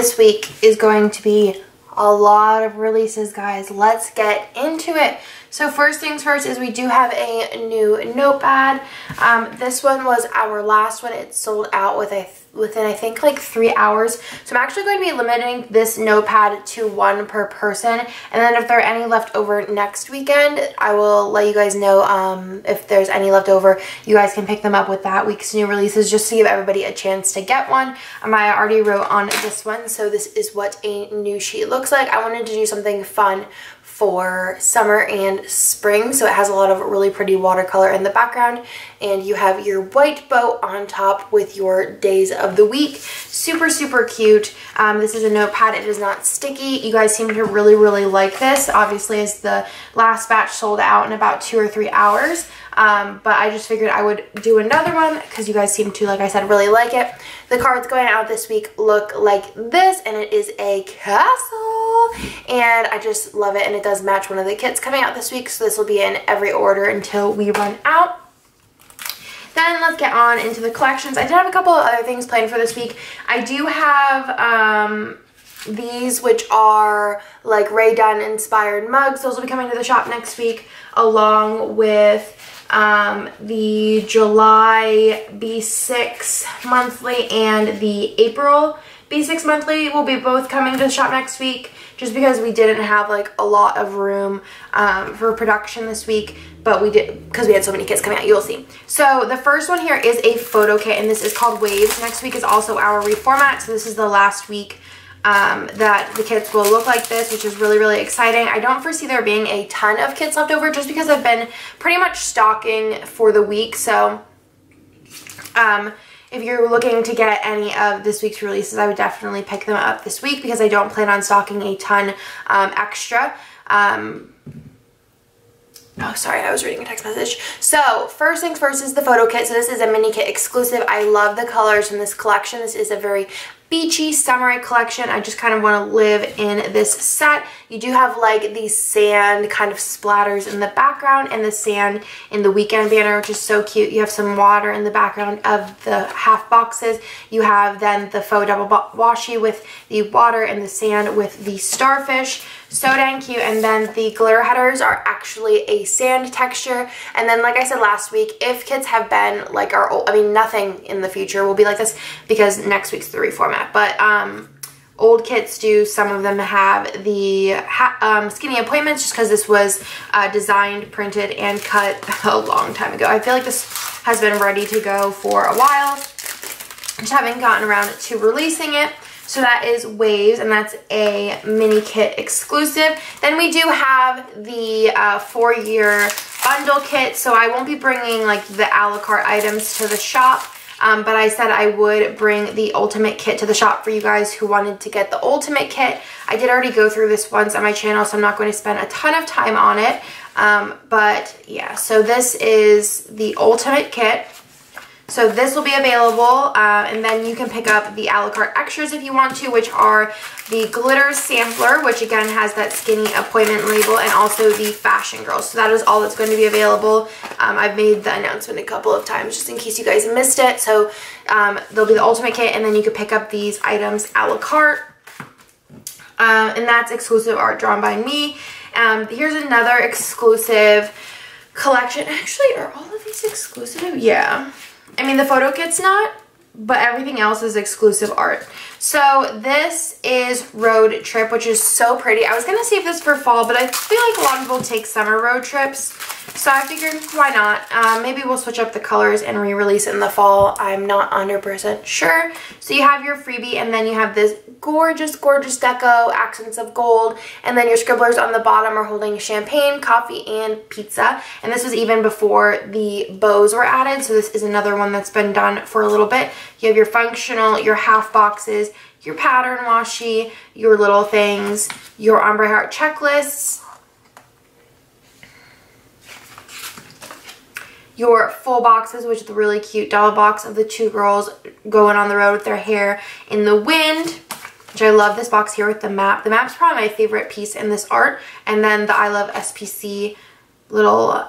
this week is going to be a lot of releases, guys. Let's get into it. So first things first is we do have a new notepad. This one was our last one. It sold out within I think like 3 hours. So I'm actually going to be limiting this notepad to 1 per person. And then if there are any left over next weekend, I will let you guys know if there's any left over. You guys can pick them up with that week's new releases just to give everybody a chance to get one. I already wrote on this one, so this is what a new sheet looks like. I wanted to do something fun for summer and spring, so it has a lot of really pretty watercolor in the background, and you have your white bow on top with your days of the week. Super cute. This is a notepad. It is not sticky. You guys seem to really like this, obviously, as the last batch sold out in about 2 or 3 hours. But I just figured I would do another one because you guys seem to, like I said, really like it. The cards going out this week look like this, and it is a castle, and I just love it, and it does match one of the kits coming out this week, so this will be in every order until we run out. Then let's get on into the collections. I did have a couple of other things planned for this week. I do have these, which are like Ray Dunn inspired mugs. Those will be coming to the shop next week, along with the July B6 monthly and the April B6 monthly will be both coming to the shop next week, just because we didn't have like a lot of room for production this week, but we did because we had so many kits coming out. You'll see. So the first one here is a photo kit, and this is called Waves. Next week is also our reformat, so this is the last week that the kits will look like this, which is really exciting. I don't foresee there being a ton of kits left over, just because I've been pretty much stocking for the week. So if you're looking to get any of this week's releases, I would definitely pick them up this week, because I don't plan on stocking a ton extra. Oh, sorry, I was reading a text message. So first things first is the photo kit. So this is a mini kit exclusive. I love the colors from this collection. This is a very beachy, summery collection. I just kind of want to live in this set. You do have like these sand kind of splatters in the background, and the sand in the weekend banner, which is so cute. You have some water in the background of the half boxes. You have then the faux double washi with the water and the sand with the starfish. So dang cute. And then the glitter headers are actually a sand texture. And then, like I said last week, if kits have been like our old, I mean, nothing in the future will be like this, because next week's the reformat. But old kits do, some of them have the skinny appointments, just because this was designed, printed, and cut a long time ago. I feel like this has been ready to go for a while. Just haven't gotten around to releasing it. So that is Waves, and that's a mini kit exclusive. Then we do have the 4-year bundle kit. So I won't be bringing like the a la carte items to the shop, but I said I would bring the ultimate kit to the shop for you guys who wanted to get the ultimate kit. I did already go through this once on my channel, so I'm not going to spend a ton of time on it. But yeah, so this is the ultimate kit. So this will be available, and then you can pick up the a la carte extras if you want to, which are the glitter sampler, which again has that skinny appointment label, and also the fashion girls. So that is all that's going to be available. I've made the announcement a couple of times just in case you guys missed it. So there'll be the ultimate kit, and then you can pick up these items a la carte, and that's exclusive art drawn by me. Here's another exclusive collection. Actually, are all of these exclusive? Yeah. I mean, the photo kit's not, but everything else is exclusive art. So this is Road Trip, which is so pretty. I was going to save this for fall, but I feel like a lot of people take summer road trips. So I figured, why not? Maybe we'll switch up the colors and re-release it in the fall. I'm not 100% sure. So you have your freebie, and then you have this gorgeous deco, accents of gold, and then your scribblers on the bottom are holding champagne, coffee, and pizza. And this was even before the bows were added, so this is another one that's been done for a little bit. You have your functional, your half boxes, your pattern washi, your little things, your ombre heart checklists, your full boxes, which is the really cute double box of the 2 girls going on the road with their hair in the wind, which I love this box here with the map. The map's probably my favorite piece in this art. And then the I Love SPC little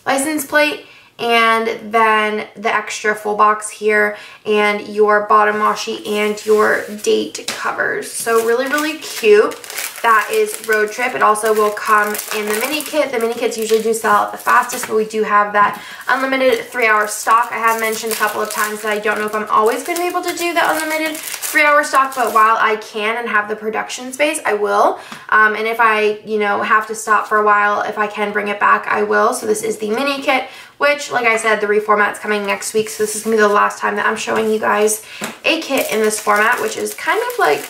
license plate. and then the extra full box here, and your bottom washi and your date covers. So really, really cute. That is Road Trip. It also will come in the mini kit. The mini kits usually do sell out the fastest, but we do have that unlimited 3-hour stock. I have mentioned a couple of times that I don't know if I'm always going to be able to do the unlimited 3-hour stock, but while I can and have the production space, I will. And if I, you know, have to stop for a while, if I can bring it back, I will. So this is the mini kit, which, like I said, the reformat's coming next week. So this is going to be the last time that I'm showing you guys a kit in this format, which is kind of like,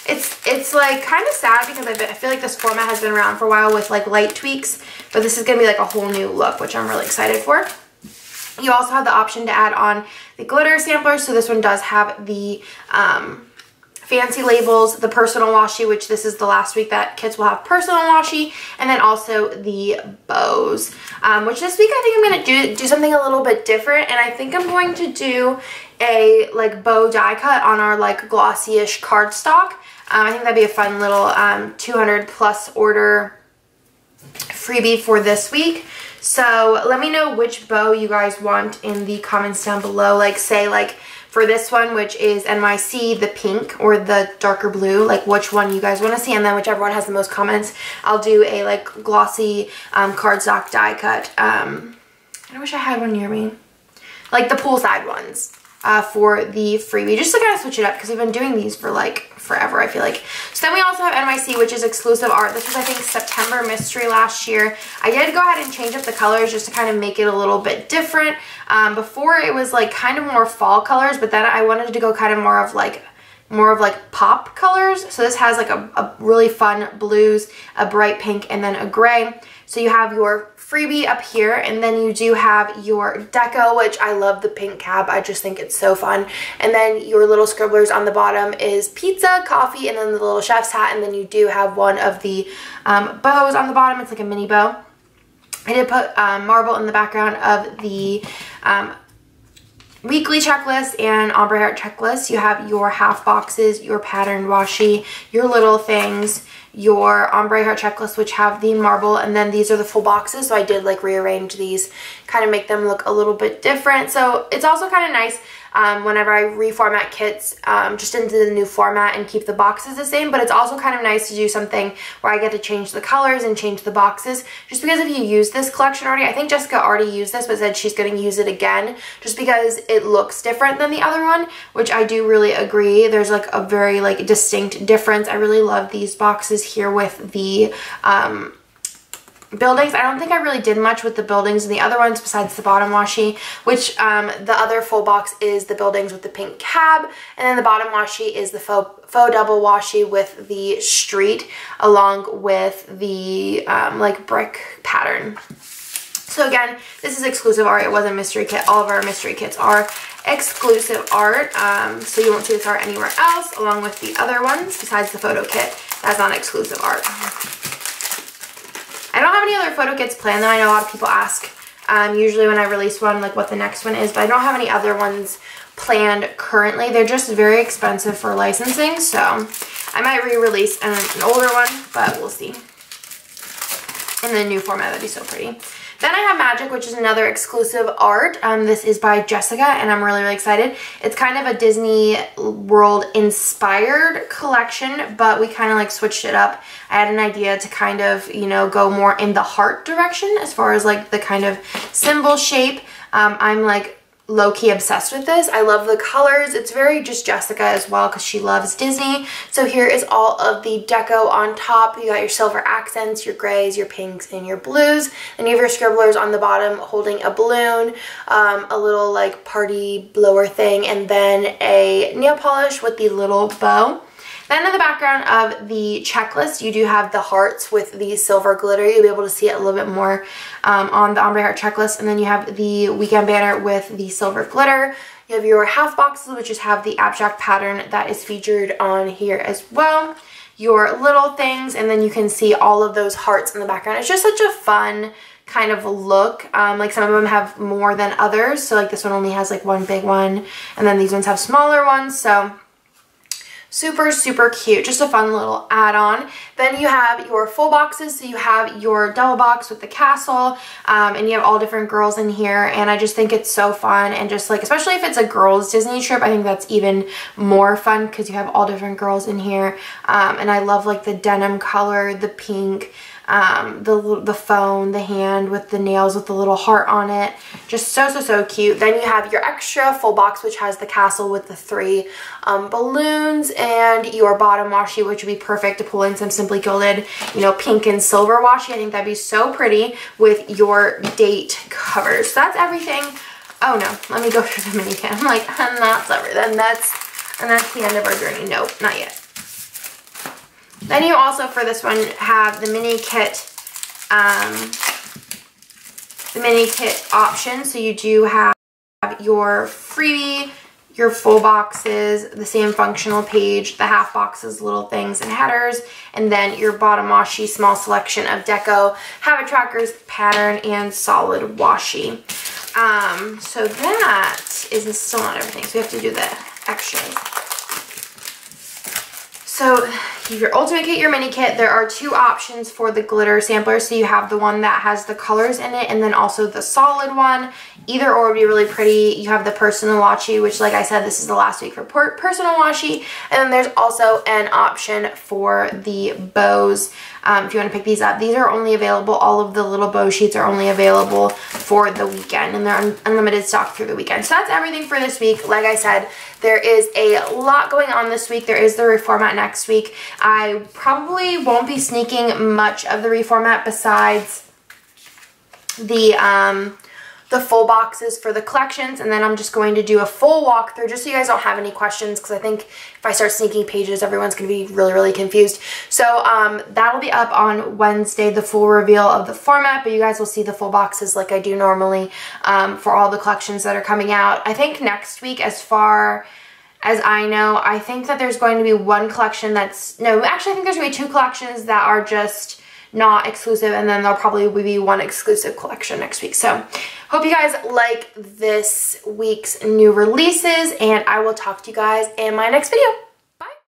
it's like kind of sad because I feel like this format has been around for a while with like light tweaks, but this is going to be like a whole new look, which I'm really excited for. You also have the option to add on the glitter sampler. So this one does have the fancy labels, the personal washi, which this is the last week that kits will have personal washi, and then also the bows, which this week I think I'm going to do something a little bit different, and I think I'm going to do a like bow die cut on our like glossy-ish cardstock. I think that'd be a fun little 200 plus order freebie for this week. So let me know which bow you guys want in the comments down below. Like say like for this one, which is NYC, the pink or the darker blue, like which one you guys want to see, and then whichever one has the most comments, I'll do a like glossy cardstock die cut. I wish I had one near me. Like the poolside ones. For the freebie, just to kind of switch it up because we've been doing these for like forever, I feel like. So then we also have NYC, which is exclusive art. This was, I think, September mystery last year. I did go ahead and change up the colors just to kind of make it a little bit different. Before it was like kind of more fall colors, but then I wanted to go kind of more of like pop colors. So this has like a really fun blues, a bright pink, and then a gray. So you have your freebie up here, and then you do have your deco, which I love the pink cap. I just think it's so fun. And then your little scribblers on the bottom is pizza, coffee, and then the little chef's hat. And then you do have one of the bows on the bottom. It's like a mini bow. I did put marble in the background of the weekly checklist and ombre heart checklist. You have your half boxes, your pattern washi, your little things, your ombre heart checklist, which have the marble, and then these are the full boxes. So I did like rearrange these, kind of make them look a little bit different. So it's also kind of nice whenever I reformat kits just into the new format and keep the boxes the same, but it's also kind of nice to do something where I get to change the colors and change the boxes, just because if you use this collection already, I think Jessica already used this but said she's going to use it again just because it looks different than the other one, which I do really agree. There's like a very like distinct difference. I really love these boxes here with the buildings. I don't think I really did much with the buildings and the other ones besides the bottom washi, which the other full box is the buildings with the pink cab, and then the bottom washi is the faux double washi with the street along with the like brick pattern. So again, this is exclusive art. It wasn't a mystery kit. All of our mystery kits are exclusive art, so you won't see this art anywhere else, along with the other ones besides the photo kit. That's not exclusive art. I don't have any other photo kits planned though. I know a lot of people ask usually when I release one like what the next one is, but I don't have any other ones planned currently. They're just very expensive for licensing, so I might re-release an older one, but we'll see. In the new format, that'd be so pretty. Then I have Magic, which is another exclusive art. This is by Jessica, and I'm really, really excited. It's kind of a Disney World inspired collection, but we kind of like switched it up. I had an idea to kind of, you know, go more in the heart direction as far as like the kind of symbol shape. I'm like low-key obsessed with this. I love the colors. It's very just Jessica as well because she loves Disney. So here is all of the deco on top. You got your silver accents, your grays, your pinks, and your blues. Then you have your scribblers on the bottom holding a balloon, a little like party blower thing, and then a nail polish with the little bow. Then in the background of the checklist, you do have the hearts with the silver glitter. You'll be able to see it a little bit more on the ombre heart checklist. And then you have the weekend banner with the silver glitter. You have your half boxes, which just have the abstract pattern that is featured on here as well. Your little things, and then you can see all of those hearts in the background. It's just such a fun kind of look. Like some of them have more than others. So like this one only has like one big one, and then these ones have smaller ones. So Super, super cute. Just a fun little add-on. Then you have your full boxes. So you have your double box with the castle, and you have all different girls in here. And I just think it's so fun. And just like, especially if it's a girls Disney trip, I think that's even more fun because you have all different girls in here. And I love like the denim color, the pink, the phone, the hand with the nails with the little heart on it. Just so, so, so cute. Then you have your extra full box, which has the castle with the 3 balloons, and your bottom washi, which would be perfect to pull in some Simply Gilded, you know, pink and silver washi. I think that'd be so pretty with your date covers. So that's everything. Oh no, let me go through the mini kit. I'm like, and that's everything. And that's the end of our journey. Nope, not yet. Then you also, for this one, have the mini kit option. So you do have your freebie, your full boxes, the same functional page, the half boxes, little things and headers, and then your bottom washi, small selection of deco, habit trackers, pattern, and solid washi. So that is still not everything. So we have to do the extras. So your ultimate kit, your mini kit, there are 2 options for the glitter sampler. So you have the one that has the colors in it, and then also the solid one. Either or would be really pretty. You have the personal washi, which, like I said, this is the last week for personal washi. And then there's also an option for the bows. If you want to pick these up, these are only available, all of the little bow sheets are only available for the weekend, and they're unlimited stock through the weekend. So that's everything for this week. Like I said, there is a lot going on this week. There is the reformat next week. I probably won't be sneaking much of the reformat besides the full boxes for the collections, and then I'm just going to do a full walkthrough just so you guys don't have any questions, because I think if I start sneaking pages, everyone's going to be really, really confused. So that'll be up on Wednesday, the full reveal of the format, but you guys will see the full boxes like I do normally for all the collections that are coming out. I think next week, as far as I know, I think that there's going to be one collection that's, no, actually I think there's going to be 2 collections that are just not exclusive, and then there'll probably be one exclusive collection next week. So hope you guys like this week's new releases, and I will talk to you guys in my next video.